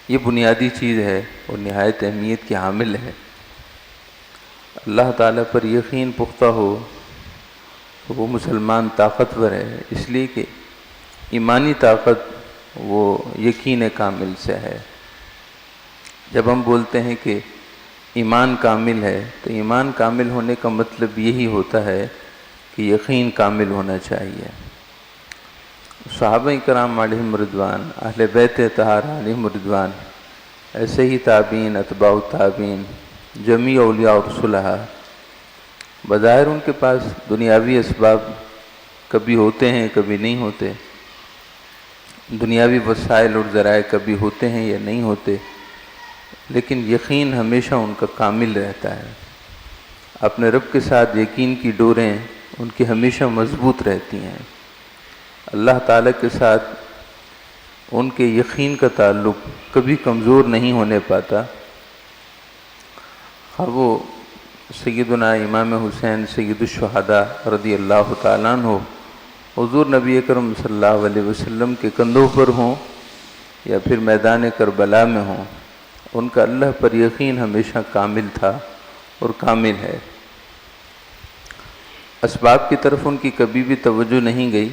یہ بنیادی چیز ہے اور نہایت اہمیت کی حامل ہے۔ اللہ تعالیٰ پر یقین پختہ ہو تو وہ مسلمان طاقتور ہے، اس لیے کہ ایمانی طاقت وہ یقین کامل سے ہے۔ جب ہم بولتے ہیں کہ ایمان کامل ہے تو ایمان کامل ہونے کا مطلب یہی ہوتا ہے کہ یقین کامل ہونا چاہیے۔ صحابہ کرام علیہم رضوان، اہل بیت طہارہ علیہم رضوان، ایسے ہی تابعین، اتباع التابعین، جمیع اولیاء اور صلحاء، بظاہر ان کے پاس دنیاوی اسباب کبھی ہوتے ہیں کبھی نہیں ہوتے، دنیاوی وسائل اور ذرائع کبھی ہوتے ہیں یا نہیں ہوتے، لیکن یقین ہمیشہ ان کا کامل رہتا ہے۔ اپنے رب کے ساتھ یقین کی ڈوریں ان کی ہمیشہ مضبوط رہتی ہیں۔ اللہ تعالیٰ کے ساتھ ان کے یقین کا تعلق کبھی کمزور نہیں ہونے پاتا۔ وہ سیدنا امام حسین سید الشہداء رضی اللہ تعالیٰ عنہ حضور نبی اکرم صلی اللہ علیہ وسلم کے کندھوں پر ہوں یا پھر میدان کربلا میں ہوں، ان کا اللہ پر یقین ہمیشہ کامل تھا اور کامل ہے۔ اسباب کی طرف ان کی کبھی بھی توجہ نہیں گئی،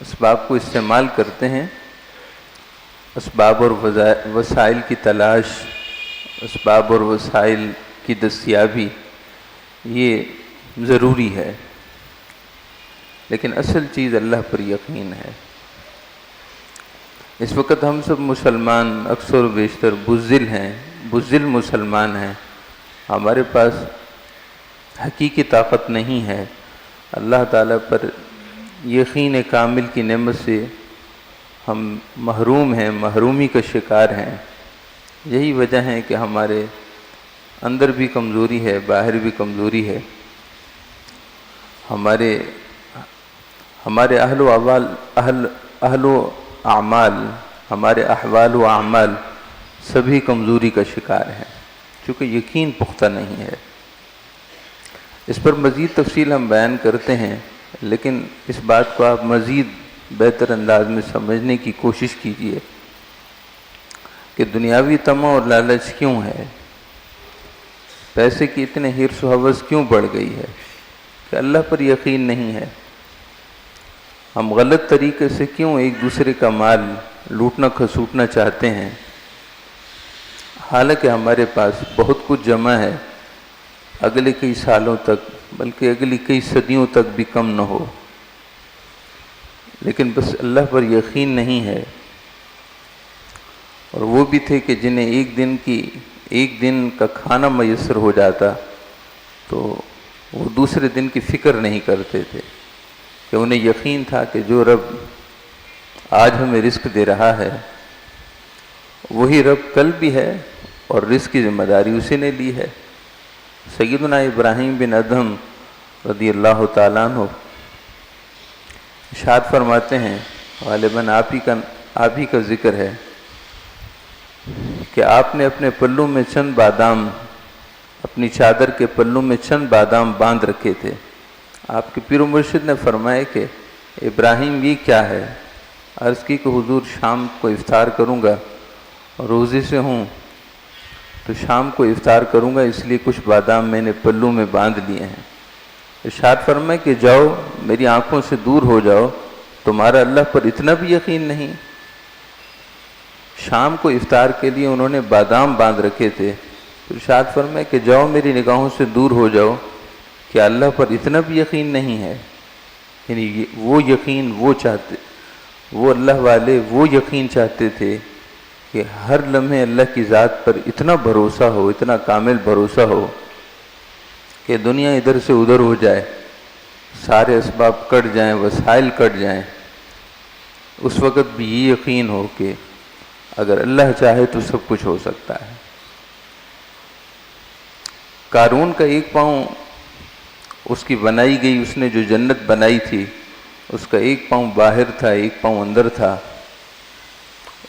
اسباب کو استعمال کرتے ہیں، اسباب اور وسائل کی تلاش، اسباب اور وسائل کی دستیابی یہ ضروری ہے، لیکن اصل چیز اللہ پر یقین ہے۔ اس وقت ہم سب مسلمان اکثر و بیشتر بزدل ہیں، بزدل مسلمان ہیں، ہمارے پاس حقیقی طاقت نہیں ہے۔ اللہ تعالیٰ پر یقین کامل کی نعمت سے ہم محروم ہیں، محرومی کا شکار ہیں۔ یہی وجہ ہے کہ ہمارے اندر بھی کمزوری ہے، باہر بھی کمزوری ہے۔ ہمارے اہل و اعمال، ہمارے احوال و اعمال سبھی کمزوری کا شکار ہیں، چونکہ یقین پختہ نہیں ہے۔ اس پر مزید تفصیل ہم بیان کرتے ہیں، لیکن اس بات کو آپ مزید بہتر انداز میں سمجھنے کی کوشش کیجیے کہ دنیاوی طمع اور لالچ کیوں ہے، پیسے کی اتنے حرص و ہوس کیوں بڑھ گئی ہے کہ اللہ پر یقین نہیں ہے۔ ہم غلط طریقے سے کیوں ایک دوسرے کا مال لوٹنا کھسوٹنا چاہتے ہیں، حالانکہ ہمارے پاس بہت کچھ جمع ہے، اگلے کئی سالوں تک بلکہ اگلی کئی صدیوں تک بھی کم نہ ہو، لیکن بس اللہ پر یقین نہیں ہے۔ اور وہ بھی تھے کہ جنہیں ایک دن کا کھانا میسر ہو جاتا تو وہ دوسرے دن کی فکر نہیں کرتے تھے، کہ انہیں یقین تھا کہ جو رب آج ہمیں رزق دے رہا ہے وہی رب کل بھی ہے اور رزق کی ذمہ داری اسی نے لی ہے۔ سیدنا ابراہیم بن ادہم رضی اللہ تعالیٰ عنہ ارشاد فرماتے ہیں، غالباً آپ ہی کا ذکر ہے کہ آپ نے اپنے پلوں میں چند بادام، اپنی چادر کے پلوں میں چند بادام باندھ رکھے تھے۔ آپ کے پیر و مرشد نے فرمایا کہ ابراہیم یہ کیا ہے؟ عرض کی کہ حضور شام کو افطار کروں گا، روزے سے ہوں تو شام کو افطار کروں گا، اس لیے کچھ بادام میں نے پلوں میں باندھ لیے ہیں۔ ارشاد فرمائے کہ جاؤ میری آنکھوں سے دور ہو جاؤ، تمہارا اللہ پر اتنا بھی یقین نہیں؟ شام کو افطار کے لیے انہوں نے بادام باندھ رکھے تھے، ارشاد فرمائے کہ جاؤ میری نگاہوں سے دور ہو جاؤ، کیا اللہ پر اتنا بھی یقین نہیں ہے؟ یعنی وہ یقین وہ اللہ والے وہ یقین چاہتے تھے کہ ہر لمحے اللہ کی ذات پر اتنا بھروسہ ہو، اتنا کامل بھروسہ ہو کہ دنیا ادھر سے ادھر ہو جائے، سارے اسباب کٹ جائیں، وسائل کٹ جائیں، اس وقت بھی یہ یقین ہو کہ اگر اللہ چاہے تو سب کچھ ہو سکتا ہے۔ قارون کا ایک پاؤں اس کی بنائی گئی، اس نے جو جنت بنائی تھی اس کا ایک پاؤں باہر تھا، ایک پاؤں اندر تھا۔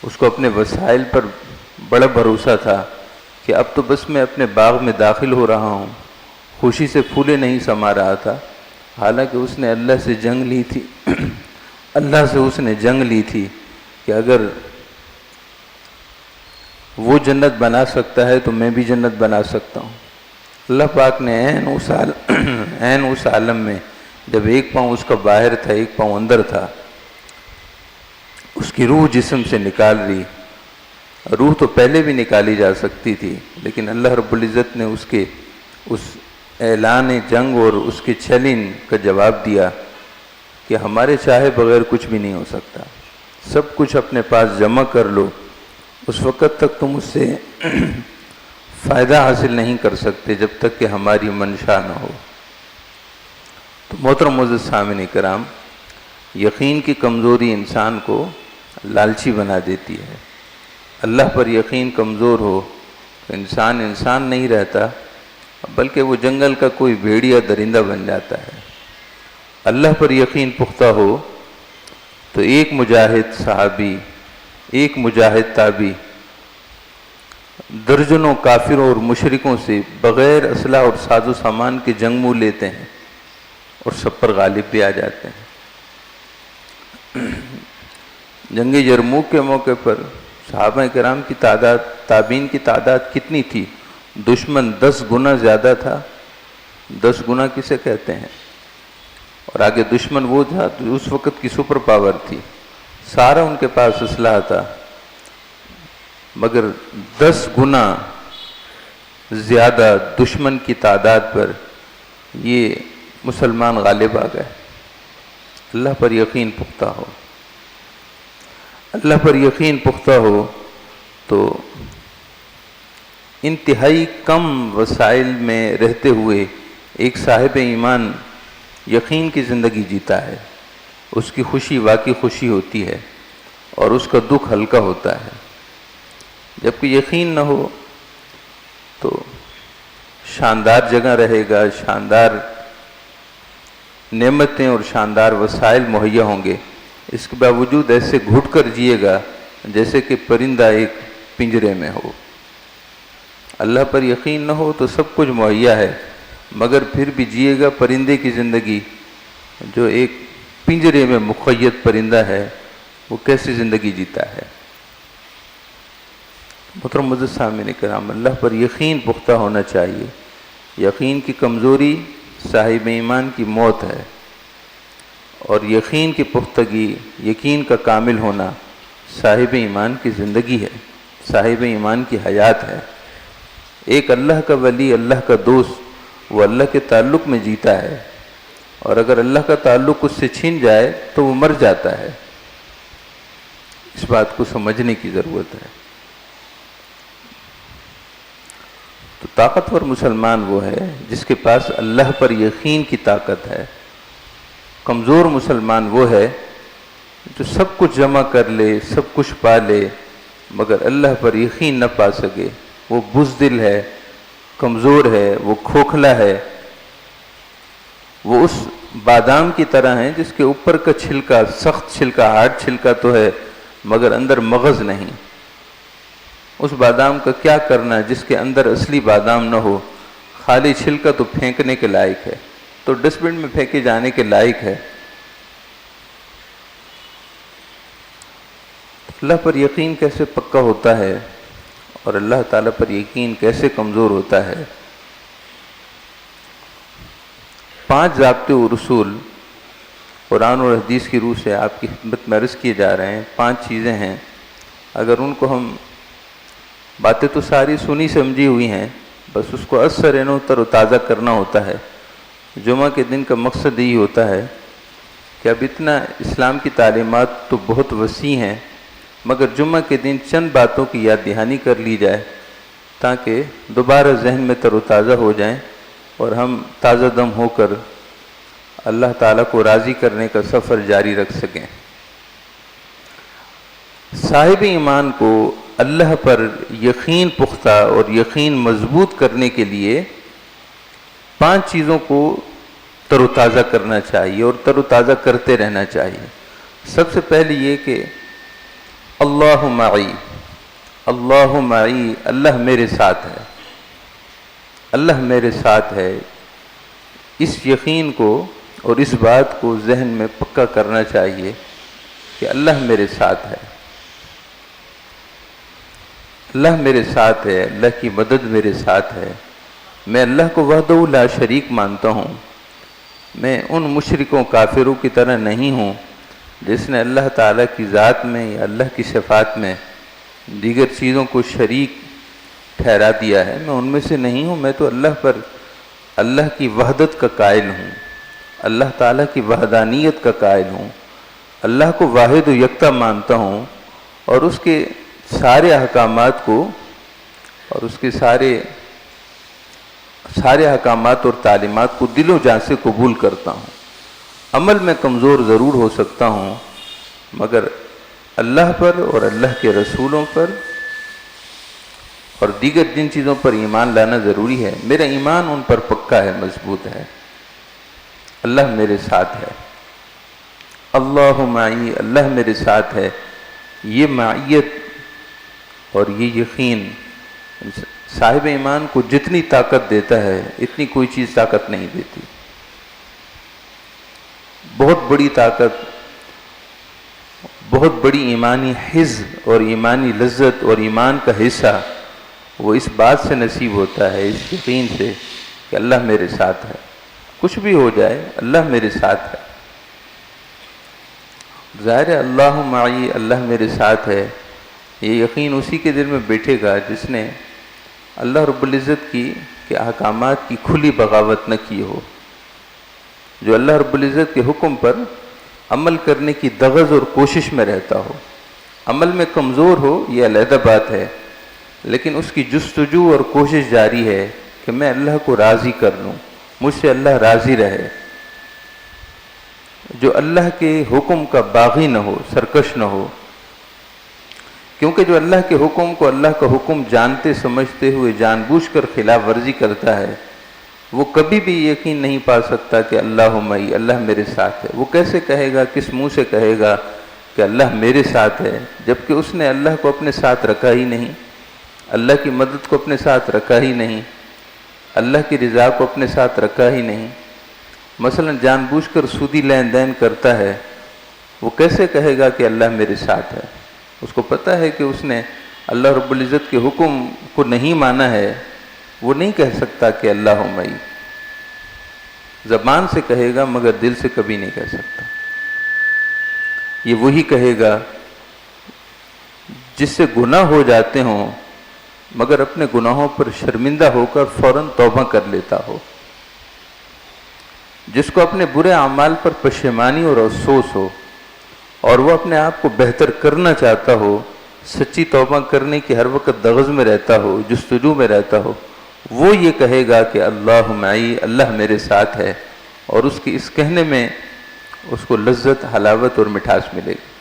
اس کو اپنے وسائل پر بڑا بھروسہ تھا کہ اب تو بس میں اپنے باغ میں داخل ہو رہا ہوں، خوشی سے پھولے نہیں سما رہا تھا، حالانکہ اس نے اللہ سے جنگ لی تھی اللہ سے اس نے جنگ لی تھی کہ اگر وہ جنت بنا سکتا ہے تو میں بھی جنت بنا سکتا ہوں۔ اللہ پاک نے عین اس عالم میں جب ایک پاؤں اس کا باہر تھا ایک پاؤں اندر تھا، اس کی روح جسم سے نکال لی۔ روح تو پہلے بھی نکالی جا سکتی تھی، لیکن اللہ رب العزت نے اس اعلان جنگ اور اس کے چیلنج کا جواب دیا کہ ہمارے چاہے بغیر کچھ بھی نہیں ہو سکتا، سب کچھ اپنے پاس جمع کر لو، اس وقت تک تم اس سے فائدہ حاصل نہیں کر سکتے جب تک کہ ہماری منشا نہ ہو۔ تو محترم معزز سامعین کرام، یقین کی کمزوری انسان کو لالچی بنا دیتی ہے۔ اللہ پر یقین کمزور ہو تو انسان نہیں رہتا، بلکہ وہ جنگل کا کوئی بھیڑیا درندہ بن جاتا ہے۔ اللہ پر یقین پختہ ہو تو ایک مجاہد صحابی، ایک مجاہد تابعی درجنوں کافروں اور مشرکوں سے بغیر اسلحہ اور ساز و سامان کے جنگ منہ لیتے ہیں اور سب پر غالب بھی آ جاتے ہیں۔ جنگ یرموک کے موقع پر صحابہ کرام کی تعداد، تابعین کی تعداد کتنی تھی؟ دشمن 10 گنا زیادہ تھا۔ 10 گنا کسے کہتے ہیں؟ اور آگے دشمن وہ تھا جو اس وقت کی سپر پاور تھی، سارا ان کے پاس اسلحہ تھا، مگر 10 گنا زیادہ دشمن کی تعداد پر یہ مسلمان غالب آ گئے۔ اللہ پر یقین پختہ ہو، اللہ پر یقین پختہ ہو تو انتہائی کم وسائل میں رہتے ہوئے ایک صاحب ایمان یقین کی زندگی جیتا ہے، اس کی خوشی واقعی خوشی ہوتی ہے اور اس کا دکھ ہلکا ہوتا ہے۔ جبکہ یقین نہ ہو تو شاندار جگہ رہے گا، شاندار نعمتیں اور شاندار وسائل مہیا ہوں گے، اس کے باوجود ایسے گھٹ کر جیے گا جیسے کہ پرندہ ایک پنجرے میں ہو۔ اللہ پر یقین نہ ہو تو سب کچھ مہیا ہے، مگر پھر بھی جیے گا پرندے کی زندگی، جو ایک پنجرے میں مقید پرندہ ہے، وہ کیسی زندگی جیتا ہے۔ محترم معزز سامعین کرام، اللہ پر یقین پختہ ہونا چاہیے۔ یقین کی کمزوری صاحب ایمان کی موت ہے، اور یقین کی پختگی، یقین کا کامل ہونا صاحب ایمان کی زندگی ہے، صاحب ایمان کی حیات ہے۔ ایک اللہ کا ولی، اللہ کا دوست، وہ اللہ کے تعلق میں جیتا ہے، اور اگر اللہ کا تعلق اس سے چھن جائے تو وہ مر جاتا ہے۔ اس بات کو سمجھنے کی ضرورت ہے۔ تو طاقتور مسلمان وہ ہے جس کے پاس اللہ پر یقین کی طاقت ہے۔ کمزور مسلمان وہ ہے جو سب کچھ جمع کر لے، سب کچھ پا لے، مگر اللہ پر یقین نہ پا سکے۔ وہ بزدل ہے، کمزور ہے، وہ کھوکھلا ہے، وہ اس بادام کی طرح ہے جس کے اوپر کا چھلکا، سخت چھلکا، ہارڈ چھلکا تو ہے، مگر اندر مغز نہیں۔ اس بادام کا کیا کرنا جس کے اندر اصلی بادام نہ ہو؟ خالی چھلکا تو پھینکنے کے لائق ہے، تو ڈسٹ بن میں پھینکے جانے کے لائق ہے۔ اللہ پر یقین کیسے پکا ہوتا ہے اور اللہ تعالیٰ پر یقین کیسے کمزور ہوتا ہے؟ 5 ضابطے و رسول قرآن اور حدیث کی روح سے آپ کی خدمت میں عرض کیے جا رہے ہیں۔ 5 چیزیں ہیں، اگر ان کو ہم، باتیں تو ساری سنی سمجھی ہوئی ہیں، بس اس کو اثر اینو تر و تازہ کرنا ہوتا ہے۔ جمعہ کے دن کا مقصد یہی ہوتا ہے کہ اب اتنا اسلام کی تعلیمات تو بہت وسیع ہیں، مگر جمعہ کے دن چند باتوں کی یاد دہانی کر لی جائے تاکہ دوبارہ ذہن میں تر و تازہ ہو جائیں اور ہم تازہ دم ہو کر اللہ تعالیٰ کو راضی کرنے کا سفر جاری رکھ سکیں۔ صاحب ایمان کو اللہ پر یقین پختہ اور یقین مضبوط کرنے کے لیے 5 چیزوں کو تر و تازہ کرنا چاہیے اور تر و تازہ کرتے رہنا چاہیے۔ سب سے پہلے یہ کہ اللہ معی، اللہ معی، اللہ میرے ساتھ ہے، اللہ میرے ساتھ ہے۔ اس یقین کو اور اس بات کو ذہن میں پکا کرنا چاہیے کہ اللہ میرے ساتھ ہے۔ اللہ میرے ساتھ ہے، اللہ کی مدد میرے ساتھ ہے، میں اللہ کو وحدہ لا شریک مانتا ہوں، میں ان مشرکوں کافروں کی طرح نہیں ہوں جس نے اللہ تعالیٰ کی ذات میں یا اللہ کی صفات میں دیگر چیزوں کو شریک ٹھہرا دیا ہے، میں ان میں سے نہیں ہوں، میں تو اللہ کی وحدت کا قائل ہوں، اللہ تعالیٰ کی وحدانیت کا قائل ہوں، اللہ کو واحد و یکتا مانتا ہوں، اور اس کے سارے احکامات کو اور اس کے سارے احکامات اور تعلیمات کو دل و جان سے قبول کرتا ہوں۔ عمل میں کمزور ضرور ہو سکتا ہوں، مگر اللہ پر اور اللہ کے رسولوں پر اور دیگر جن چیزوں پر ایمان لانا ضروری ہے، میرا ایمان ان پر پکا ہے، مضبوط ہے۔ اللہ میرے ساتھ ہے، اللہ معی، اللہ میرے ساتھ ہے۔ یہ معیت اور یہ یقین صاحب ایمان کو جتنی طاقت دیتا ہے اتنی کوئی چیز طاقت نہیں دیتی۔ بہت بڑی طاقت، بہت بڑی ایمانی حظ اور ایمانی لذت اور ایمان کا حصہ وہ اس بات سے نصیب ہوتا ہے، اس یقین سے کہ اللہ میرے ساتھ ہے، کچھ بھی ہو جائے اللہ میرے ساتھ ہے۔ ظاہر ہے اللہ معی، اللہ میرے ساتھ ہے، یہ یقین اسی کے دل میں بیٹھے گا جس نے اللہ رب العزت کے احکامات کی کھلی بغاوت نہ کی ہو، جو اللہ رب العزت کے حکم پر عمل کرنے کی دغز اور کوشش میں رہتا ہو۔ عمل میں کمزور ہو یہ علیحدہ بات ہے، لیکن اس کی جستجو اور کوشش جاری ہے کہ میں اللہ کو راضی کر لوں، مجھ سے اللہ راضی رہے۔ جو اللہ کے حکم کا باغی نہ ہو، سرکش نہ ہو، کیونکہ جو اللہ کے حکم کو اللہ کا حکم جانتے سمجھتے ہوئے جان بوجھ کر خلاف ورزی کرتا ہے، وہ کبھی بھی یقین نہیں پا سکتا کہ اللہ معی، اللہ میرے ساتھ ہے۔ وہ کیسے کہے گا، کس منہ سے کہے گا کہ اللہ میرے ساتھ ہے، جبکہ اس نے اللہ کو اپنے ساتھ رکھا ہی نہیں، اللہ کی مدد کو اپنے ساتھ رکھا ہی نہیں، اللہ کی رضا کو اپنے ساتھ رکھا ہی نہیں۔ مثلا جان بوجھ کر سودی لین دین کرتا ہے، وہ کیسے کہے گا کہ اللہ میرے ساتھ ہے؟ اس کو پتہ ہے کہ اس نے اللہ رب العزت کے حکم کو نہیں مانا ہے، وہ نہیں کہہ سکتا کہ اللہ معی۔ زبان سے کہے گا مگر دل سے کبھی نہیں کہہ سکتا۔ یہ وہی کہے گا جس سے گناہ ہو جاتے ہوں مگر اپنے گناہوں پر شرمندہ ہو کر فوراً توبہ کر لیتا ہو، جس کو اپنے برے اعمال پر پشیمانی اور افسوس ہو اور وہ اپنے آپ کو بہتر کرنا چاہتا ہو، سچی توبہ کرنے کی ہر وقت دغز میں رہتا ہو، جستجو میں رہتا ہو، وہ یہ کہے گا کہ اللہ معی، اللہ میرے ساتھ ہے، اور اس کی اس کہنے میں اس کو لذت، حلاوت اور مٹھاس ملے گی۔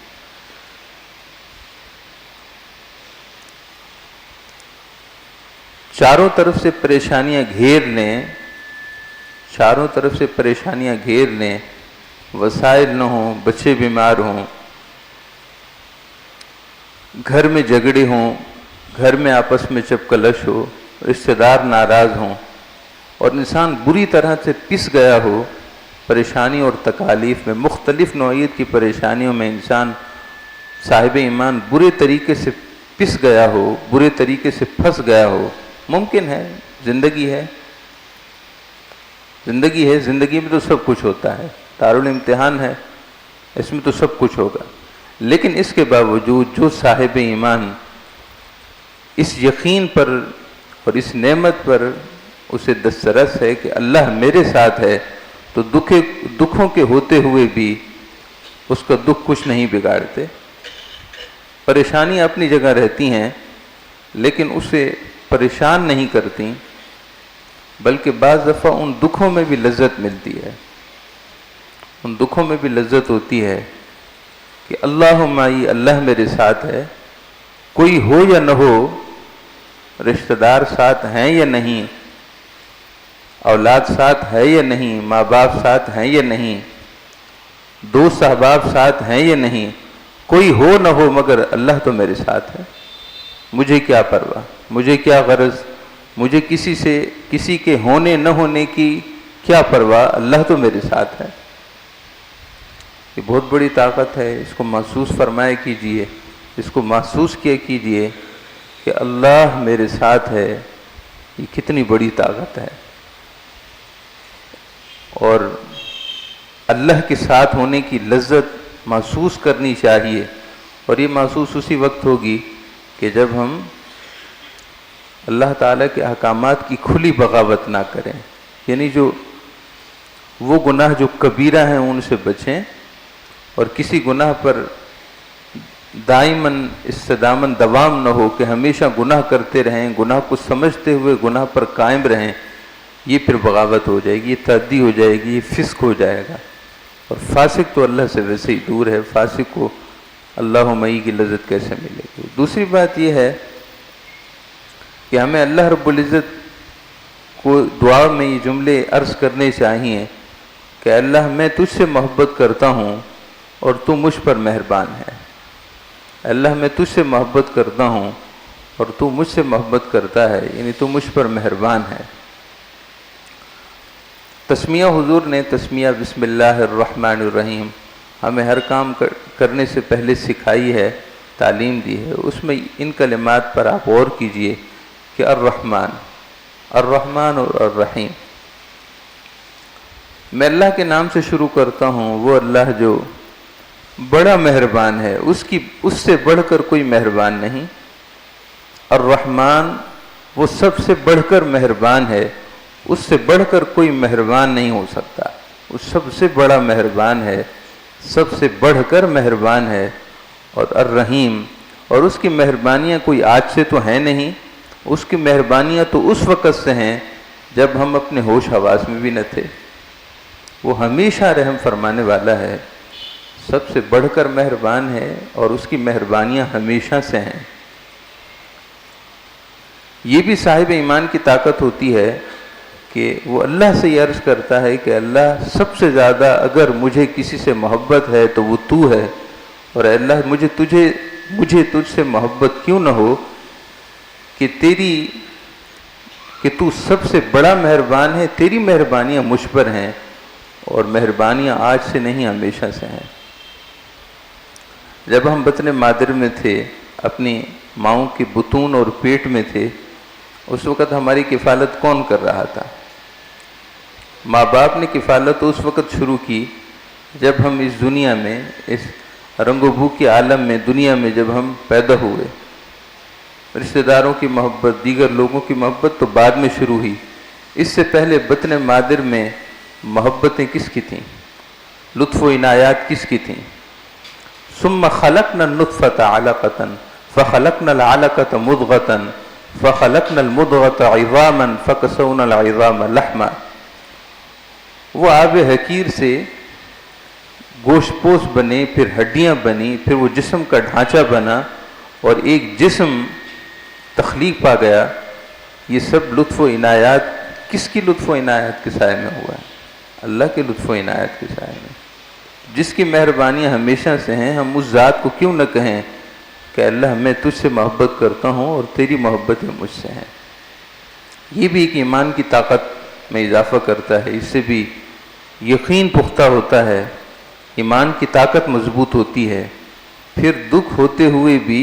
چاروں طرف سے پریشانیاں گھیر لیں، وسائل نہ ہوں، بچے بیمار ہوں، گھر میں جھگڑے ہوں، گھر میں آپس میں چپکلش ہو، رشتہ دار ناراض ہوں، اور انسان بری طرح سے پس گیا ہو پریشانی اور تکالیف میں، مختلف نوعیت کی پریشانیوں میں انسان صاحب ایمان برے طریقے سے پس گیا ہو، برے طریقے سے پھنس گیا ہو۔ ممکن ہے، زندگی ہے، زندگی میں تو سب کچھ ہوتا ہے، دارالامتحان ہے، اس میں تو سب کچھ ہوگا، لیکن اس کے باوجود جو صاحب ایمان اس یقین پر اور اس نعمت پر اسے دسترس ہے کہ اللہ میرے ساتھ ہے، تو دکھوں کے ہوتے ہوئے بھی اس کا دکھ کچھ نہیں بگاڑتے۔ پریشانیاں اپنی جگہ رہتی ہیں لیکن اسے پریشان نہیں کرتی، بلکہ بعض دفعہ ان دکھوں میں بھی لذت ملتی ہے، ان دکھوں میں بھی لذت ہوتی ہے کہ اللہ معی، اللہ میرے ساتھ ہے، کوئی ہو یا نہ ہو، رشتہ دار ساتھ ہیں یا نہیں، اولاد ساتھ ہے یا نہیں، ماں باپ ساتھ ہیں یا نہیں، دوست احباب ساتھ ہیں یا نہیں، کوئی ہو نہ ہو مگر اللہ تو میرے ساتھ ہے۔ مجھے کیا پرواہ، مجھے کیا غرض، مجھے کسی کے ہونے نہ ہونے کی کیا پرواہ، اللہ تو میرے ساتھ ہے۔ یہ بہت بڑی طاقت ہے، اس کو محسوس فرمائے کیجئے، اس کو محسوس کیا کیجئے کہ اللہ میرے ساتھ ہے، یہ کتنی بڑی طاقت ہے۔ اور اللہ کے ساتھ ہونے کی لذت محسوس کرنی چاہیے، اور یہ محسوس اسی وقت ہوگی کہ جب ہم اللہ تعالیٰ کے احکامات کی کھلی بغاوت نہ کریں، یعنی جو وہ گناہ جو کبیرہ ہیں ان سے بچیں، اور کسی گناہ پر دائماً استداماً دوام نہ ہو کہ ہمیشہ گناہ کرتے رہیں، گناہ کو سمجھتے ہوئے گناہ پر قائم رہیں، یہ پھر بغاوت ہو جائے گی، یہ تعدی ہو جائے گی، یہ فسق ہو جائے گا۔ اور فاسق تو اللہ سے ویسے ہی دور ہے، فاسق کو اللہ معی کی لذت کیسے ملے گی۔ دوسری بات یہ ہے کہ ہمیں اللہ رب العزت کو دعا میں یہ جملے عرض کرنے چاہیے کہ اللہ میں تجھ سے محبت کرتا ہوں اور تو مجھ پر مہربان ہے۔ اللہ میں تجھ سے محبت کرتا ہوں اور تو مجھ سے محبت کرتا ہے، یعنی تو مجھ پر مہربان ہے۔ تسمیہ حضور نے تسمیہ بسم اللہ الرحمن الرحیم ہمیں ہر کام کرنے سے پہلے سکھائی ہے، تعلیم دی ہے۔ اس میں ان کلمات پر آپ غور کیجئے کہ الرحمن اور الرحیم، میں اللہ کے نام سے شروع کرتا ہوں، وہ اللہ جو بڑا مہربان ہے، اس سے بڑھ کر کوئی مہربان نہیں۔ الرحمن وہ سب سے بڑھ کر مہربان ہے، اس سے بڑھ کر کوئی مہربان نہیں ہو سکتا، وہ سب سے بڑا مہربان ہے، سب سے بڑھ کر مہربان ہے۔ اور الرحیم، اور اس کی مہربانیاں کوئی آج سے تو ہیں نہیں، اس کی مہربانیاں تو اس وقت سے ہیں جب ہم اپنے ہوش حواس میں بھی نہ تھے۔ وہ ہمیشہ رحم فرمانے والا ہے، سب سے بڑھ کر مہربان ہے، اور اس کی مہربانیاں ہمیشہ سے ہیں۔ یہ بھی صاحب ایمان کی طاقت ہوتی ہے کہ وہ اللہ سے یہ عرض کرتا ہے کہ اللہ سب سے زیادہ اگر مجھے کسی سے محبت ہے تو وہ تو ہے، اور اے اللہ مجھے تجھ سے محبت کیوں نہ ہو کہ تو سب سے بڑا مہربان ہے، تیری مہربانیاں مجھ پر ہیں، اور مہربانیاں آج سے نہیں ہمیشہ سے ہیں۔ جب ہم بطن مادر میں تھے، اپنی ماؤں کے بطون اور پیٹ میں تھے، اس وقت ہماری کفالت کون کر رہا تھا؟ ماں باپ نے کفالت اس وقت شروع کی جب ہم اس دنیا میں، اس رنگ و بو کے عالم میں، دنیا میں جب ہم پیدا ہوئے۔ رشتہ داروں کی محبت، دیگر لوگوں کی محبت تو بعد میں شروع ہوئی، اس سے پہلے بطن مادر میں محبتیں کس کی تھیں؟ لطف و عنایات کس کی تھیں؟ ثم خلقنا النطفة علقة فخلقنا العلقة مضغة فخلقنا المضغة عظاما فكسونا العظام لحما۔ وہ آب حقیر سے گوشت پوش بنے، پھر ہڈیاں بنی، پھر وہ جسم کا ڈھانچہ بنا، اور ایک جسم تخلیق پا گیا۔ یہ سب لطف و عنایات کس کی لطف و عنایات کے سائے میں ہوا ہے؟ اللہ کے لطف و عنایات کے سائے میں، جس کی مہربانیاں ہمیشہ سے ہیں۔ ہم اس ذات کو کیوں نہ کہیں کہ اللہ میں تجھ سے محبت کرتا ہوں اور تیری محبتیں مجھ سے ہیں۔ یہ بھی ایک ایمان کی طاقت میں اضافہ کرتا ہے، اس سے بھی یقین پختہ ہوتا ہے، ایمان کی طاقت مضبوط ہوتی ہے۔ پھر دکھ ہوتے ہوئے بھی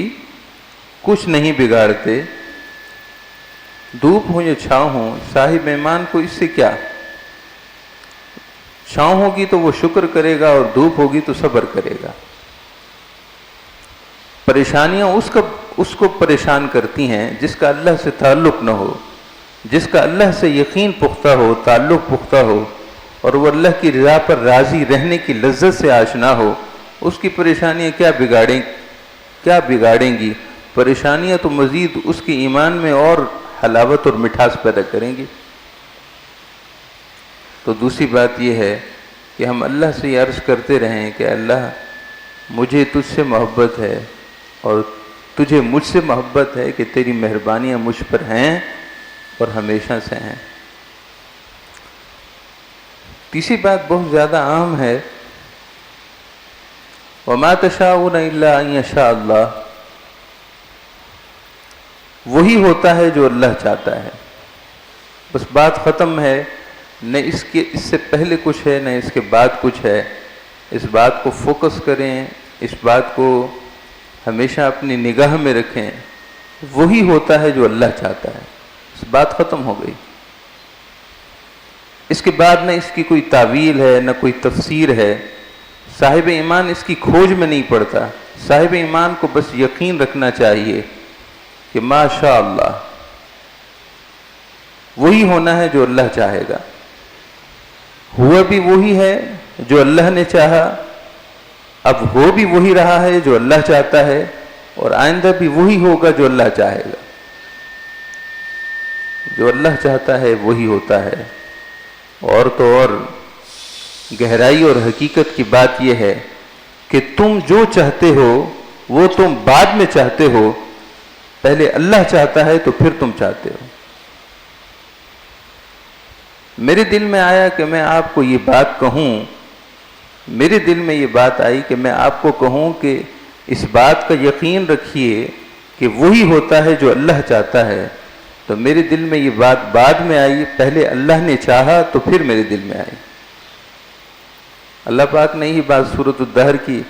کچھ نہیں بگاڑتے، دھوپ ہو یا چھاؤں ہو، صاحب ایمان کو اس سے کیا؟ چھاؤں ہوگی تو وہ شکر کرے گا، اور دھوپ ہوگی تو صبر کرے گا۔ پریشانیاں اس کو پریشان کرتی ہیں جس کا اللہ سے تعلق نہ ہو، جس کا اللہ سے یقین پختہ ہو، تعلق پختہ ہو، اور وہ اللہ کی رضا پر راضی رہنے کی لذت سے آشنا ہو۔ اس کی پریشانیاں کیا بگاڑیں گی؟ پریشانیاں تو مزید اس کی ایمان میں اور حلاوت اور مٹھاس پیدا کریں گی۔ تو دوسری بات یہ ہے کہ ہم اللہ سے یہ عرض کرتے رہیں کہ اللہ مجھے تجھ سے محبت ہے، اور تجھے مجھ سے محبت ہے کہ تیری مہربانیاں مجھ پر ہیں اور ہمیشہ سے ہیں۔ تیسری بات بہت زیادہ عام ہے، وَمَا تَشَاءُونَ إِلَّا أَن يَشَاءَ اللَّهُ، وہی ہوتا ہے جو اللہ چاہتا ہے، بس بات ختم ہے۔ نہ اس سے پہلے کچھ ہے، نہ اس کے بعد کچھ ہے۔ اس بات کو فوکس کریں، اس بات کو ہمیشہ اپنی نگاہ میں رکھیں وہی ہوتا ہے جو اللہ چاہتا ہے. اس بات ختم ہو گئی. اس کے بعد نہ اس کی کوئی تعویل ہے نہ کوئی تفسیر ہے. صاحب ایمان اس کی کھوج میں نہیں پڑتا. صاحب ایمان کو بس یقین رکھنا چاہیے کہ ماشاء اللہ وہی ہونا ہے جو اللہ چاہے گا. ہوا بھی وہی ہے جو اللہ نے چاہا, اب ہو بھی وہی رہا ہے جو اللہ چاہتا ہے, اور آئندہ بھی وہی ہوگا جو اللہ چاہے گا. جو اللہ چاہتا ہے وہی ہوتا ہے. اور تو اور گہرائی اور حقیقت کی بات یہ ہے کہ تم جو چاہتے ہو وہ تم بعد میں چاہتے ہو, پہلے اللہ چاہتا ہے تو پھر تم چاہتے ہو. میرے دل میں آیا کہ میں آپ کو یہ بات کہوں, میرے دل میں یہ بات آئی کہ میں آپ کو کہوں کہ اس بات کا یقین رکھیے کہ وہی ہوتا ہے جو اللہ چاہتا ہے. تو میرے دل میں یہ بات بعد میں آئی, پہلے اللہ نے چاہا تو پھر میرے دل میں آئی. اللہ پاک نے یہ بات سورۃ الدہر کی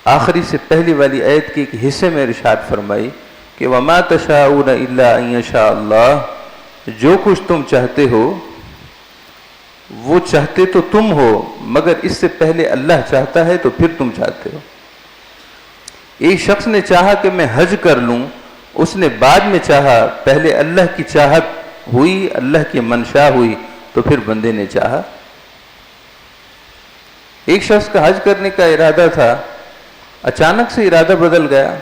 آخری سے پہلی والی آیت کے ایک حصے میں ارشاد فرمائی کہ وَمَا تَشَاءُونَ إِلَّا أَن يَشَاءَ اللَّهُ, جو کچھ تم چاہتے ہو وہ چاہتے تو تم ہو, مگر اس سے پہلے اللہ چاہتا ہے تو پھر تم چاہتے ہو. ایک شخص نے چاہا کہ میں حج کر لوں, اس نے بعد میں چاہا, پہلے اللہ کی چاہت ہوئی, اللہ کی منشا ہوئی تو پھر بندے نے چاہا. ایک شخص کا حج کرنے کا ارادہ تھا, اچانک سے ارادہ بدل گیا,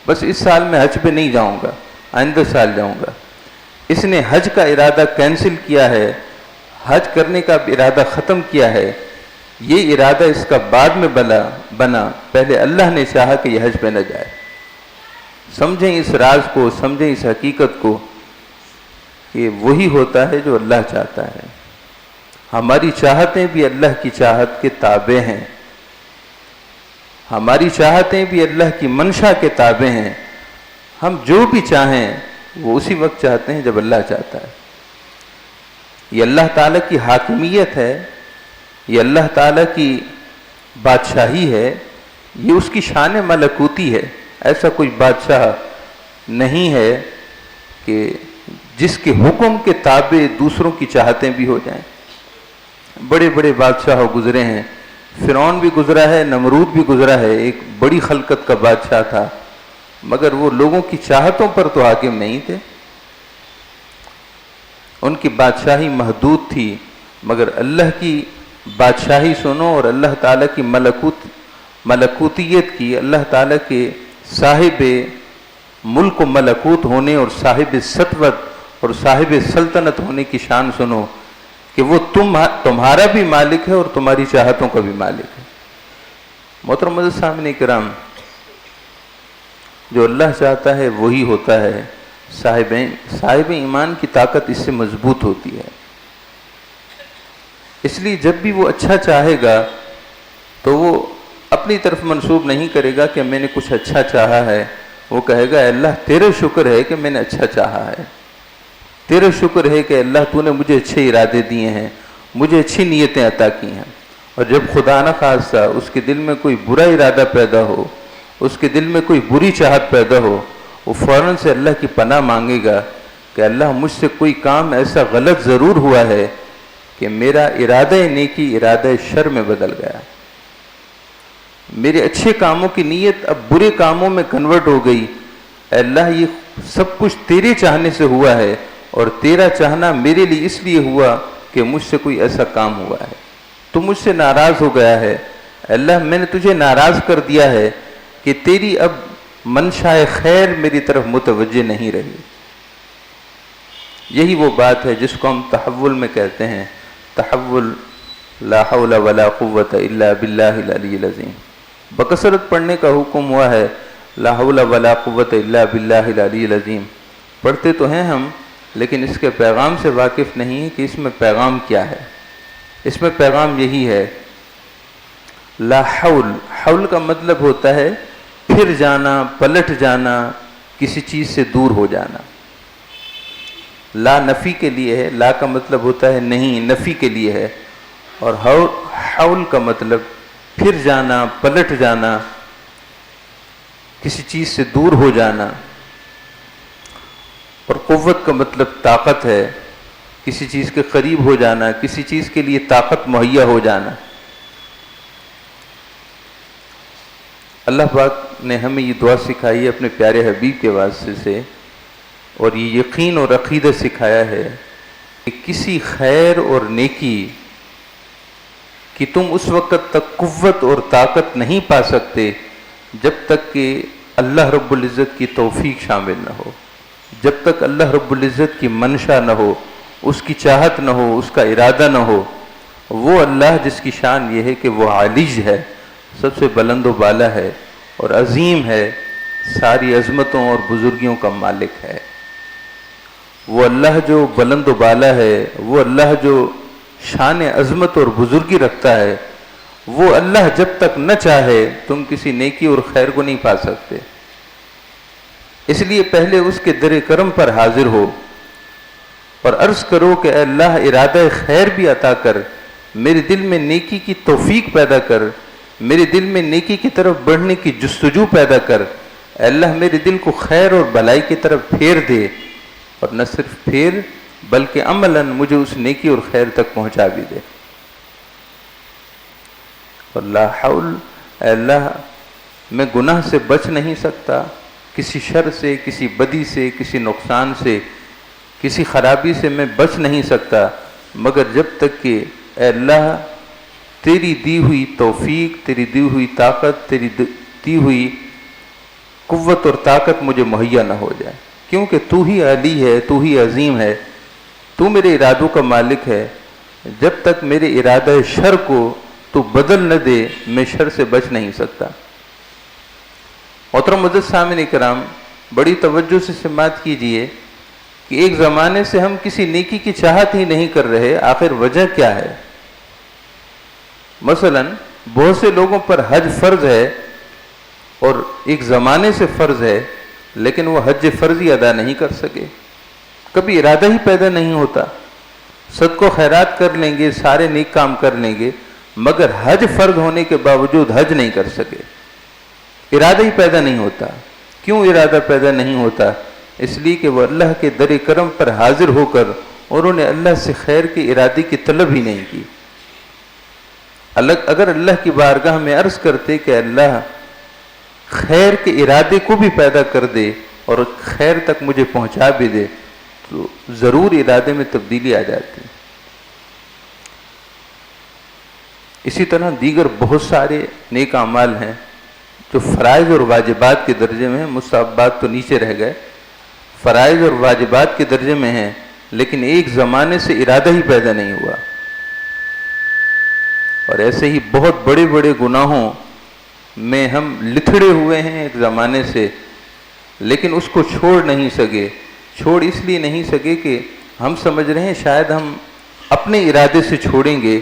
بس اس سال میں حج پہ نہیں جاؤں گا, آئندہ سال جاؤں گا. اس نے حج کا ارادہ کینسل کیا ہے, حج کرنے کا ارادہ ختم کیا ہے. یہ ارادہ اس کا بعد میں بنا, پہلے اللہ نے چاہا کہ یہ حج پہ نہ جائے. سمجھیں اس راز کو, سمجھیں اس حقیقت کو کہ وہی ہوتا ہے جو اللہ چاہتا ہے. ہماری چاہتیں بھی اللہ کی چاہت کے تابع ہیں, ہماری چاہتیں بھی اللہ کی منشا کے تابع ہیں. ہم جو بھی چاہیں وہ اسی وقت چاہتے ہیں جب اللہ چاہتا ہے. یہ اللہ تعالیٰ کی حاکمیت ہے, یہ اللہ تعالیٰ کی بادشاہی ہے, یہ اس کی شان ملکوتی ہے. ایسا کوئی بادشاہ نہیں ہے کہ جس کے حکم کے تابع دوسروں کی چاہتیں بھی ہو جائیں. بڑے بڑے بادشاہ گزرے ہیں, فرعون بھی گزرا ہے, نمرود بھی گزرا ہے, ایک بڑی خلقت کا بادشاہ تھا, مگر وہ لوگوں کی چاہتوں پر تو حاکم نہیں تھے. ان کی بادشاہی محدود تھی, مگر اللہ کی بادشاہی سنو اور اللہ تعالیٰ کی ملکوتیت کی, اللہ تعالیٰ کے صاحب ملک و ملکوت ہونے اور صاحب سطوت اور صاحب سلطنت ہونے کی شان سنو کہ وہ تمہارا بھی مالک ہے اور تمہاری چاہتوں کا بھی مالک ہے. محترم معزز سامعین کرام, جو اللہ چاہتا ہے وہی ہوتا ہے. صاحب ایمان کی طاقت اس سے مضبوط ہوتی ہے. اس لیے جب بھی وہ اچھا چاہے گا تو وہ اپنی طرف منسوب نہیں کرے گا کہ میں نے کچھ اچھا چاہا ہے. وہ کہے گا اللہ تیرے شکر ہے کہ میں نے اچھا چاہا ہے, تیرے شکر ہے کہ اللہ تو نے مجھے اچھے ارادے دیے ہیں, مجھے اچھی نیتیں عطا کی ہیں. اور جب خدا نہ خواستہ اس کے دل میں کوئی برا ارادہ پیدا ہو, اس کے دل میں کوئی بری چاہت پیدا ہو, وہ فوراً سے اللہ کی پناہ مانگے گا کہ اللہ مجھ سے کوئی کام ایسا غلط ضرور ہوا ہے کہ میرا ارادہ نیکی ارادہ شر میں بدل گیا, میرے اچھے کاموں کی نیت اب برے کاموں میں کنورٹ ہو گئی. اے اللہ یہ سب کچھ تیرے چاہنے سے ہوا ہے, اور تیرا چاہنا میرے لیے اس لیے ہوا کہ مجھ سے کوئی ایسا کام ہوا ہے, تو مجھ سے ناراض ہو گیا ہے. اے اللہ میں نے تجھے ناراض کر دیا ہے کہ تیری اب منشائے خیر میری طرف متوجہ نہیں رہی. یہی وہ بات ہے جس کو ہم تحول میں کہتے ہیں, تحول لا حول ولا قوت الا باللہ العلی العظیم. بکثرت پڑھنے کا حکم ہوا ہے, لا حول ولا قوت الا باللہ العلی العظیم. پڑھتے تو ہیں ہم, لیکن اس کے پیغام سے واقف نہیں ہے کہ اس میں پیغام کیا ہے. اس میں پیغام یہی ہے, لا حول, حول کا مطلب ہوتا ہے پھر جانا, پلٹ جانا, کسی چیز سے دور ہو جانا. لا نفی کے لیے ہے, لا کا مطلب ہوتا ہے نہیں, نفی کے لیے ہے. اور حول کا مطلب پھر جانا, پلٹ جانا, کسی چیز سے دور ہو جانا. اور قوت کا مطلب طاقت ہے، کسی چیز کے قریب ہو جانا، کسی چیز کے لیے طاقت مہیا ہو جانا۔ اللہ پاک نے ہمیں یہ دعا سکھائی ہے اپنے پیارے حبیب کے واسطے سے، اور یہ یقین اور عقیدہ سکھایا ہے کہ کسی خیر اور نیکی کہ تم اس وقت تک قوت اور طاقت نہیں پا سکتے جب تک کہ اللہ رب العزت کی توفیق شامل نہ ہو، جب تک اللہ رب العزت کی منشا نہ ہو، اس کی چاہت نہ ہو، اس کا ارادہ نہ ہو۔ وہ اللہ جس کی شان یہ ہے کہ وہ عالیج ہے، سب سے بلند و بالا ہے اور عظیم ہے، ساری عظمتوں اور بزرگیوں کا مالک ہے۔ وہ اللہ جو بلند و بالا ہے، وہ اللہ جو شان عظمت اور بزرگی رکھتا ہے، وہ اللہ جب تک نہ چاہے تم کسی نیکی اور خیر کو نہیں پا سکتے۔ اس لیے پہلے اس کے در کرم پر حاضر ہو اور عرض کرو کہ اے اللہ ارادہ خیر بھی عطا کر، میرے دل میں نیکی کی توفیق پیدا کر، میرے دل میں نیکی کی طرف بڑھنے کی جستجو پیدا کر، اے اللہ میرے دل کو خیر اور بھلائی کی طرف پھیر دے، اور نہ صرف پھیر بلکہ عملاً مجھے اس نیکی اور خیر تک پہنچا بھی دے۔ لا حول، اے اللہ میں گناہ سے بچ نہیں سکتا، کسی شر سے، کسی بدی سے، کسی نقصان سے، کسی خرابی سے میں بچ نہیں سکتا مگر جب تک کہ اے اللہ تیری دی ہوئی توفیق، تیری دی ہوئی طاقت، تیری دی ہوئی قوت اور طاقت مجھے مہیا نہ ہو جائے، کیونکہ تو ہی علی ہے، تو ہی عظیم ہے، تو میرے ارادوں کا مالک ہے۔ جب تک میرے ارادہ شر کو تو بدل نہ دے میں شر سے بچ نہیں سکتا۔ محترم معزز سامعین کرام، بڑی توجہ سے سماعت کیجئے کہ ایک زمانے سے ہم کسی نیکی کی چاہت ہی نہیں کر رہے، آخر وجہ کیا ہے؟ مثلا بہت سے لوگوں پر حج فرض ہے اور ایک زمانے سے فرض ہے، لیکن وہ حج فرضی ادا نہیں کر سکے، کبھی ارادہ ہی پیدا نہیں ہوتا۔ صدقہ و خیرات کر لیں گے، سارے نیک کام کر لیں گے، مگر حج فرض ہونے کے باوجود حج نہیں کر سکے، ارادہ ہی پیدا نہیں ہوتا۔ کیوں ارادہ پیدا نہیں ہوتا؟ اس لیے کہ وہ اللہ کے در کرم پر حاضر ہو کر انہوں نے اللہ سے خیر کے ارادے کی طلب ہی نہیں کی۔ اگر اللہ کی بارگاہ میں عرض کرتے کہ اللہ خیر کے ارادے کو بھی پیدا کر دے اور خیر تک مجھے پہنچا بھی دے، تو ضرور ارادے میں تبدیلی آ جاتی۔ اسی طرح دیگر بہت سارے نیک اعمال ہیں جو فرائض اور واجبات کے درجے میں ہیں، مستحبات تو نیچے رہ گئے، فرائض اور واجبات کے درجے میں ہیں، لیکن ایک زمانے سے ارادہ ہی پیدا نہیں ہوا۔ اور ایسے ہی بہت بڑے بڑے گناہوں میں ہم لتھڑے ہوئے ہیں ایک زمانے سے، لیکن اس کو چھوڑ نہیں سکے۔ چھوڑ اس لیے نہیں سکے کہ ہم سمجھ رہے ہیں شاید ہم اپنے ارادے سے چھوڑیں گے۔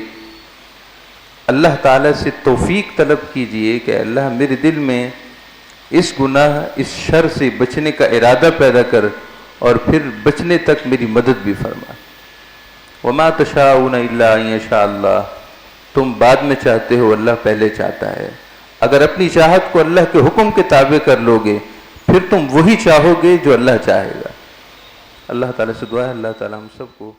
اللہ تعالیٰ سے توفیق طلب کیجئے کہ اللہ میرے دل میں اس گناہ، اس شر سے بچنے کا ارادہ پیدا کر اور پھر بچنے تک میری مدد بھی فرما۔ وما تشاءون الا ان یشاء اللہ، تم بعد میں چاہتے ہو، اللہ پہلے چاہتا ہے۔ اگر اپنی چاہت کو اللہ کے حکم کے تابع کر لو گے پھر تم وہی چاہو گے جو اللہ چاہے گا۔ اللہ تعالیٰ سے دعا ہے اللہ تعالیٰ ہم سب کو